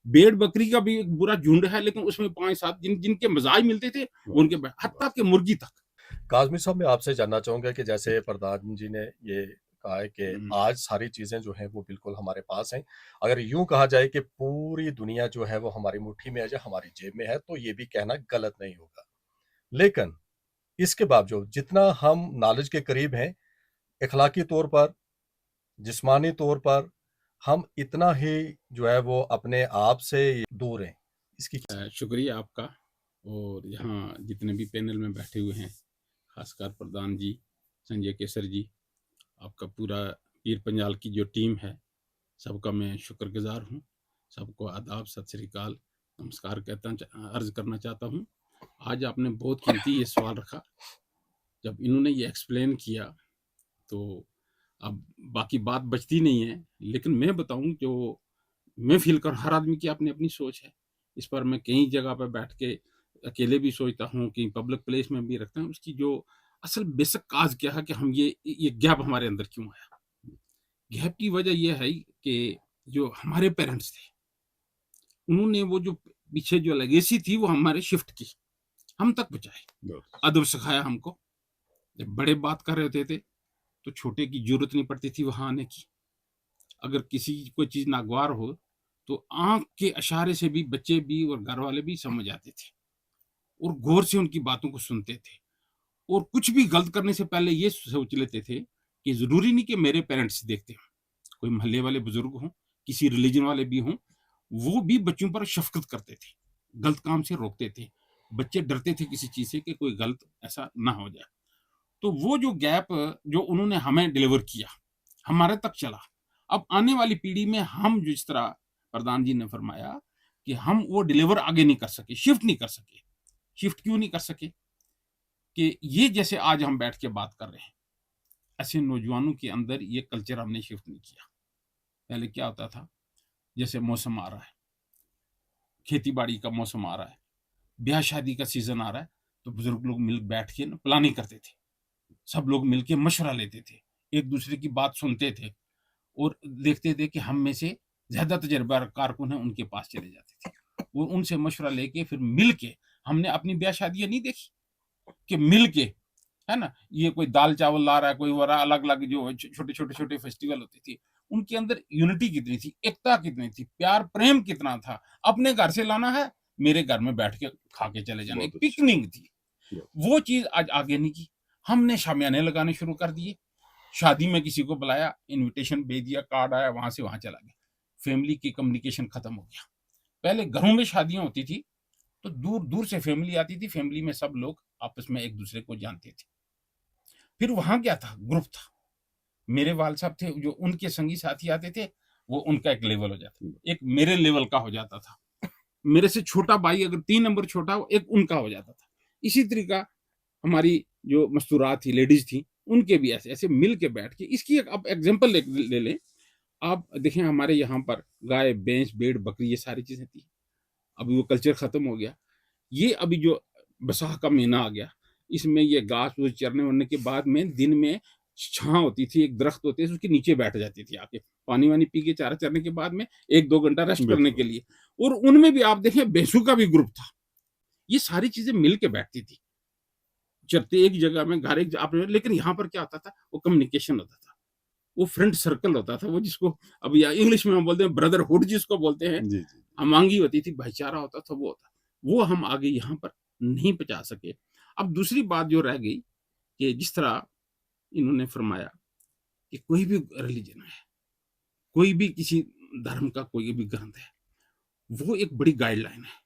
भेड़ बकरी का भी एक बुरा झुंड है, लेकिन उसमें 5-7 जिनके मजाज मिलते थे उनके, हत्ता कि मुर्गी तक। काज़मी साहब, मैं आपसे जानना चाहूँगा कि जैसे प्रधान जी ने ये कहा है कि आज सारी चीज़ें जो हैं वो बिल्कुल हमारे पास हैं। अगर यूँ कहा जाए कि पूरी दुनिया जो है वो हमारी मुट्ठी में है या हमारी जेब में है, तो ये भी कहना गलत नहीं होगा। लेकिन इसके बावजूद जितना हम नॉलेज के करीब हैं, इखलाकी तौर पर, जिस्मानी तौर पर, हम इतना ही जो है वो अपने आप से दूर हैं। इसकी शुक्रिया आपका, और यहाँ जितने भी पैनल में बैठे हुए हैं, खासकर प्रधान जी, संजय केसर जी, आपका पूरा पीर पंजाल की जो टीम है, सबका मैं शुक्रगुजार हूँ। सबको आदाब, सत श्री अकाल, नमस्कार अर्ज करना चाहता हूँ। आज आपने बहुत कीमती ये सवाल रखा। जब इन्होंने ये एक्सप्लेन किया तो अब बाकी बात बचती नहीं है, लेकिन मैं बताऊं जो मैं फील कर, हर आदमी की अपनी अपनी सोच है। इस पर मैं कई जगह पर बैठ के अकेले भी सोचता हूँ, कहीं पब्लिक प्लेस में भी रखता हूँ। उसकी जो असल बेसिक काज क्या है कि हम ये गैप हमारे अंदर क्यों आया। गैप की वजह यह है कि जो हमारे पेरेंट्स थे, उन्होंने वो जो पीछे जो लेगेसी थी वो हमारे शिफ्ट की, हम तक पहुंचाए, अदब सिखाया हमको। जब बड़े बात कर रहे होते थे तो छोटे की जरूरत नहीं पड़ती थी वहां आने की। अगर किसी कोई चीज नागवार हो तो आंख के इशारे से भी बच्चे भी और घर वाले भी समझ आते थे, और गौर से उनकी बातों को सुनते थे, और कुछ भी गलत करने से पहले ये सोच लेते थे कि जरूरी नहीं कि मेरे पेरेंट्स देखते हों, कोई मोहल्ले वाले बुजुर्ग हों, किसी रिलीजन वाले भी हों, वो भी बच्चों पर शफकत करते थे, गलत काम से रोकते थे। बच्चे डरते थे किसी चीज से कि कोई गलत ऐसा ना हो जाए। तो वो जो गैप जो उन्होंने हमें डिलीवर किया, हमारे तक चला। अब आने वाली पीढ़ी में हम जिस तरह प्रधान जी ने फरमाया कि हम वो डिलीवर आगे नहीं कर सके, शिफ्ट नहीं कर सके। शिफ्ट क्यों नहीं कर सके? कि ये जैसे आज हम बैठ के बात कर रहे हैं, ऐसे नौजवानों के अंदर ये कल्चर हमने शिफ्ट नहीं किया। पहले क्या होता था, जैसे मौसम आ रहा है, खेती बाड़ी का मौसम आ रहा है, ब्याह शादी का सीजन आ रहा है, तो बुजुर्ग लोग मिल बैठ के ना प्लानिंग करते थे, सब लोग मिलके मशवरा लेते थे, एक दूसरे की बात सुनते थे, और देखते थे कि हम में से ज्यादा तजर्बा कारकुन है उनके पास चले जाते थे, और उनसे मशवरा लेके फिर मिल के हमने अपनी ब्याह शादियां नहीं देखी कि मिल के, है ना, ये कोई दाल चावल ला रहा है, कोई हो रहा, अलग अलग जो छोटे छोटे छोटे फेस्टिवल होते थे, उनके अंदर यूनिटी कितनी थी, एकता कितनी थी, प्यार प्रेम कितना था। अपने घर से लाना है, मेरे घर में बैठ के खा के चले जाना, एक पिकनिक थी। वो चीज आज आगे नहीं की। हमने शामियाने लगाने शुरू कर दिए, शादी में किसी को बुलाया, इनविटेशन भेज दिया, कार्ड आया, वहां से वहां चला गया, फैमिली की कम्युनिकेशन खत्म हो गया। पहले घरों में शादियां होती थी तो दूर दूर से फैमिली आती थी, फैमिली में सब लोग आपस में एक दूसरे को जानते थे। फिर वहां क्या था, ग्रुप था, मेरे वाल साहब थे, जो उनके संगी साथी आते थे, वो उनका एक लेवल हो जाता, एक मेरे लेवल का हो जाता था, मेरे से छोटा भाई अगर 3 नंबर छोटा हो, एक उनका हो जाता था। इसी तरीका हमारी जो मस्तूरात थी, लेडीज थी, उनके भी ऐसे ऐसे मिल के बैठ के, इसकी एक आप एग्जाम्पल ले लें। आप देखें हमारे यहाँ पर गाय भैंस भेड़ बकरी ये सारी चीजें थी, अभी वो कल्चर खत्म हो गया। ये अभी जो बैसाख का महीना आ गया, इसमें ये घास फूस चरने वरने के बाद में दिन में छां होती थी, एक दरख्त होती थी, उसके नीचे बैठ जाती थी आके, पानी वानी पी के चारा चरने के बाद में 1-2 घंटा रेस्ट करने के लिए। और उनमें भी आप देखें भैंसों का भी ग्रुप था, ये सारी चीजें मिल के बैठती थी, चरते एक जगह में, घर एक आपने। लेकिन यहाँ पर क्या होता था, वो कम्युनिकेशन होता था, वो फ्रेंड सर्कल होता था, वो जिसको अभी इंग्लिश में हम बोलते हैं ब्रदरहुड जिसको बोलते हैं, हमांगी होती थी, भाईचारा होता था, वो हम आगे यहाँ पर नहीं पहुंचा सके। अब दूसरी बात जो रह गई कि जिस तरह इन्होंने फरमाया कि कोई भी रिलीजन है, कोई भी किसी धर्म का कोई भी ग्रंथ है, वो एक बड़ी गाइडलाइन है।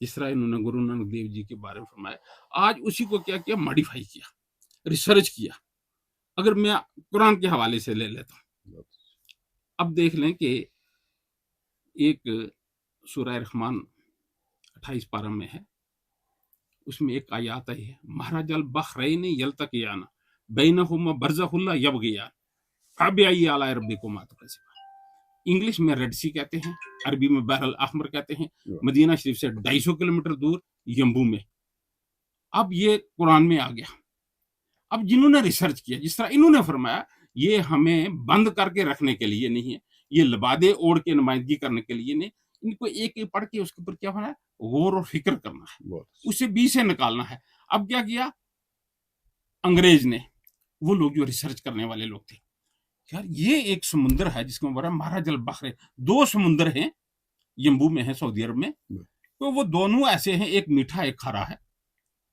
जिस तरह इन्होंने गुरु नानक देव जी के बारे में फरमाया, आज उसी को क्या किया, मॉडिफाई किया, रिसर्च किया। अगर मैं कुरान के हवाले से ले लेता हूँ, अब देख लें कि एक सूरह रहमान 28 पारा में है, उसमें एक आयत है, महाराजल बहरैन यल्तकियाना बैनहुमा बरज़खुल्ला यबगियान फबिअय्यि आलाइ रब्बिकुमा तुकज़्ज़िबान। इंग्लिश में रेड सी कहते हैं, अरबी में बहरल अहमर कहते हैं, मदीना शरीफ से 250 किलोमीटर दूर यम्बू में। अब ये कुरान में आ गया। अब जिन्होंने रिसर्च किया, जिस तरह इन्होंने फरमाया, ये हमें बंद करके रखने के लिए नहीं है, یہ لبادے اوڑھ کے نمائندگی کرنے کے لیے نہیں، ان کو ایک ایک پڑھ کے اس کے اوپر کیا ہونا ہے، غور اور فکر کرنا ہے، اسے بی سے نکالنا ہے۔ اب کیا کیا انگریز نے، وہ لوگ جو ریسرچ کرنے والے لوگ تھے، یار یہ ایک سمندر ہے جس کو بڑا مہاراج البحر، 2 سمندر ہیں، یمبو میں ہے سعودی عرب میں، تو وہ دونوں ایسے ہیں، ایک میٹھا ایک کھارا ہے،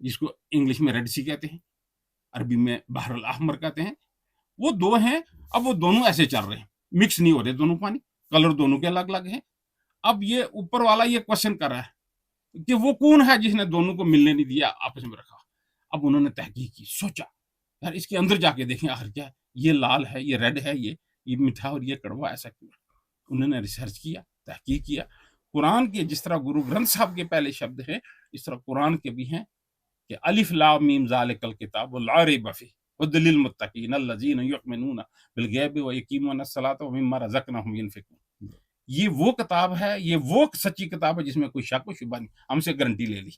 جس کو انگلش میں ریڈ سی کہتے ہیں، عربی میں بحر الاحمر کہتے ہیں، وہ 2 ہیں۔ اب وہ دونوں ایسے چل رہے ہیں، مکس نہیں ہو رہے دونوں پانی، کلر دونوں کے الگ الگ ہیں۔ اب یہ اوپر والا یہ کوشچن کر رہا ہے کہ وہ کون ہے جس نے دونوں کو ملنے نہیں دیا، آپس میں رکھا۔ اب انہوں نے تحقیق کی، سوچا یار اس کے اندر جا کے دیکھیں آخر کیا ہے، یہ لال ہے، یہ ریڈ ہے، یہ میٹھا اور یہ کڑوا، ایسا کیوں؟ انہوں نے ریسرچ کیا، تحقیق کیا۔ قرآن کے جس طرح گرو گرنتھ صاحب کے پہلے شبد ہیں، اس طرح قرآن کے بھی ہیں کہ الف لام میم ذالک الکتاب لا ریب فیہ ھدی للمتقین الذین یؤمنون بالغیب ویقیمون الصلاۃ ومما رزقناہم ینفقون۔ یہ وہ کتاب ہے، یہ وہ سچی کتاب ہے جس میں کوئی شک و شبہ نہیں، ہم سے گارنٹی لے لی،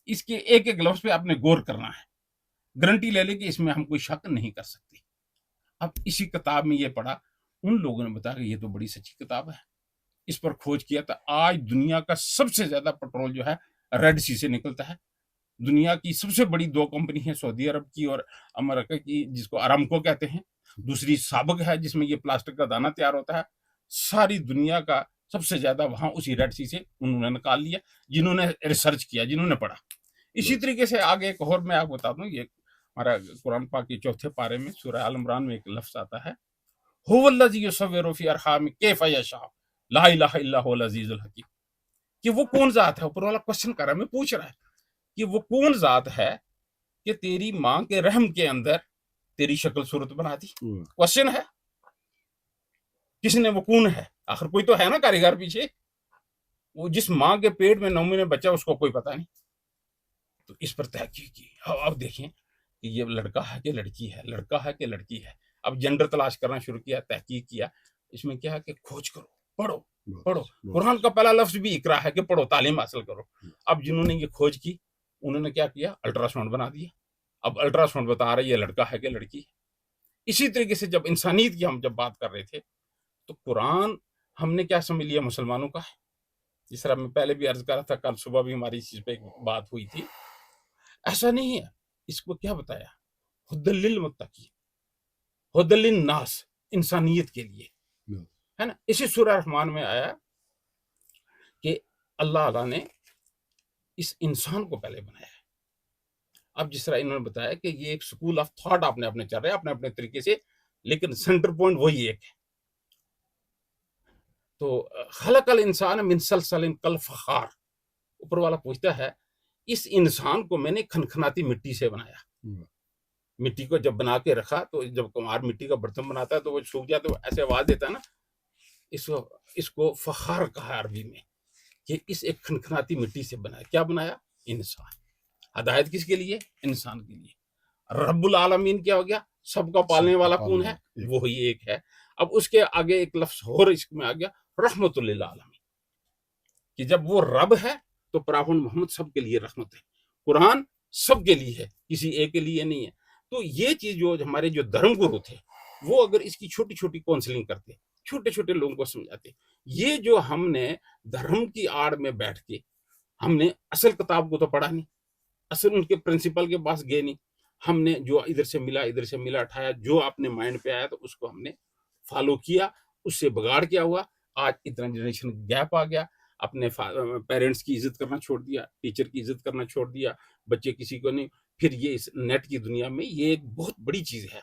اس کے ایک ایک لفظ پہ آپ نے غور کرنا ہے، گارنٹی لے لی کہ اس میں ہم کوئی شک نہیں کر سکتے۔ اب اسی کتاب میں یہ پڑھا، ان لوگوں نے بتایا کہ یہ تو بڑی سچی کتاب ہے، اس پر کھوج کیا تھا۔ آج دنیا کا سب سے زیادہ پیٹرول جو ہے ریڈ سی سے نکلتا ہے۔ دنیا کی سب سے بڑی 2 کمپنی ہیں، سعودی عرب کی اور امریکہ کی، جس کو ارامکو کہتے ہیں، دوسری سابق ہے جس میں یہ پلاسٹک کا دانہ تیار ہوتا ہے۔ ساری دنیا کا سب سے زیادہ وہاں اسی ریڈ سی سے انہوں نے نکال لیا، جنہوں نے ریسرچ کیا، جنہوں نے پڑھا۔ اسی طریقے سے آگے ایک اور میں آپ کو بتا دوں، یہ ہمارا قرآن پاک کے 4 پارے میں سورہ آل عمران میں ایک لفظ آتا ہے، هو الذی یصور فی ارحام کیف یشاء لا الہ الا هو العزیز الحکیم، کہ وہ کون ذات ہے، اوپر والا کوشچن کر رہا ہے، میں پوچھ رہا ہے کہ وہ کون ذات ہے کہ تیری ماں کے رحم کے اندر تیری شکل صورت بنا دی۔ کوشچن ہے، کس نے، وہ کون ہے؟ آخر کوئی تو ہے نا کاریگر پیچھے، وہ جس ماں کے پیٹ میں 9 مہینے بچہ، اس کو کوئی پتہ نہیں۔ تو اس پر تحقیق کی، اب دیکھیں کہ یہ لڑکا ہے کہ لڑکی ہے، لڑکا ہے کہ لڑکی ہے۔ اب جنڈر تلاش کرنا شروع کیا، تحقیق کیا، اس میں کیا ہے کہ کھوج کرو، پڑھو پڑھو۔ قرآن کا پہلا لفظ بھی اقرا ہے کہ پڑھو، تعلیم حاصل کرو۔ اب جنہوں نے یہ کھوج کی، انہوں نے کیا کیا، الٹرا ساؤنڈ بنا دیا۔ اب الٹرا ساؤنڈ بتا رہا ہے یہ لڑکا ہے کہ لڑکی ہے۔ اسی طریقے سے جب انسانیت کی ہم جب بات کر رہے تھے، تو قرآن ہم نے کیا سمجھ لیا، مسلمانوں کا ہے۔ جس طرح میں پہلے بھی عرض کر رہا تھا، کل صبح بھی ہماری اس چیز پہ بات ہوئی تھی، ایسا نہیں ہے۔ اس کو کیا بتایا، ھدی للمتقین، ھدی للناس، انسانیت کے لیے ہے نا۔ اسی سورہ رحمان میں آیا کہ اللہ تعالیٰ نے اس انسان کو پہلے بنایا ہے۔ اب جس طرح انہوں نے بتایا کہ یہ ایک سکول آف تھاٹ اپنے اپنے چل رہے ہیں، اپنے اپنے طریقے سے، لیکن سینٹر پوائنٹ وہی ایک ہے۔ تو خلق الانسان من صلصال کالفخار، اوپر والا پوچھتا ہے اس انسان کو میں نے کھنکھناتی مٹی سے بنایا۔ مٹی کو جب بنا کے رکھا، تو جب کمار مٹی کا برتن بناتا ہے تو وہ سوکھ جاتا ہے، تو ایسے آواز دیتا ہے نا، اس کو فخار کہا عربی میں، کہ اس ایک کھنکھناتی مٹی سے بنایا۔ کیا بنایا؟ انسان۔ ہدایت کس کے لیے؟ انسان کے لیے۔ رب العالمین کیا ہو گیا؟ سب کا پالنے والا کون ہے؟ وہی ایک ہے۔ اب اس کے آگے ایک لفظ اور اس میں آ گیا، رحمت للعالمین، کہ جب وہ رب ہے تو پراہن محمد سب کے لیے رحمت ہے۔ قرآن سب کے لیے ہے، کسی ایک کے لیے نہیں ہے۔ تو یہ چیز جو ہمارے جو دھرم گرو تھے، وہ اگر اس کی چھوٹی چھوٹی کاؤنسلنگ کرتے، چھوٹے چھوٹے لوگوں کو سمجھاتے، یہ جو ہم نے دھرم کی آڑ میں بیٹھ کے، ہم نے اصل کتاب کو تو پڑھا نہیں، اصل ان کے پرنسپل کے پاس گئے نہیں، ہم نے جو ادھر سے ملا اٹھایا، جو اپنے مائنڈ پہ آیا تو اس کو ہم نے فالو کیا، اس سے بگاڑ کیا ہوا۔ آج اتنا جنریشن گیپ آ گیا، اپنے پیرنٹس کی عزت کرنا چھوڑ دیا، ٹیچر کی عزت کرنا چھوڑ دیا، بچے کسی کو نہیں۔ پھر یہ اس نیٹ کی دنیا میں یہ ایک بہت بڑی چیز ہے،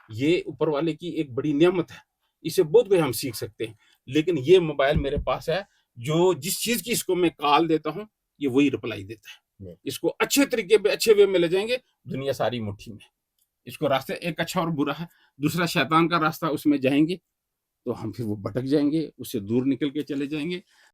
یہ اوپر والے کی ایک بڑی نعمت ہے، اسے بہت کچھ ہم سیکھ سکتے ہیں۔ لیکن یہ موبائل میرے پاس ہے، جو جس چیز کی اس کو میں کال دیتا ہوں، یہ وہی رپلائی دیتا ہے۔ اس کو اچھے طریقے پہ، اچھے وے میں لے جائیں گے، دنیا ساری مٹھی میں۔ اس کو راستے ایک اچھا اور برا ہے، دوسرا شیطان کا راستہ، اس میں جائیں گے تو ہم پھر وہ بھٹک جائیں گے، اس سے دور نکل کے چلے جائیں گے۔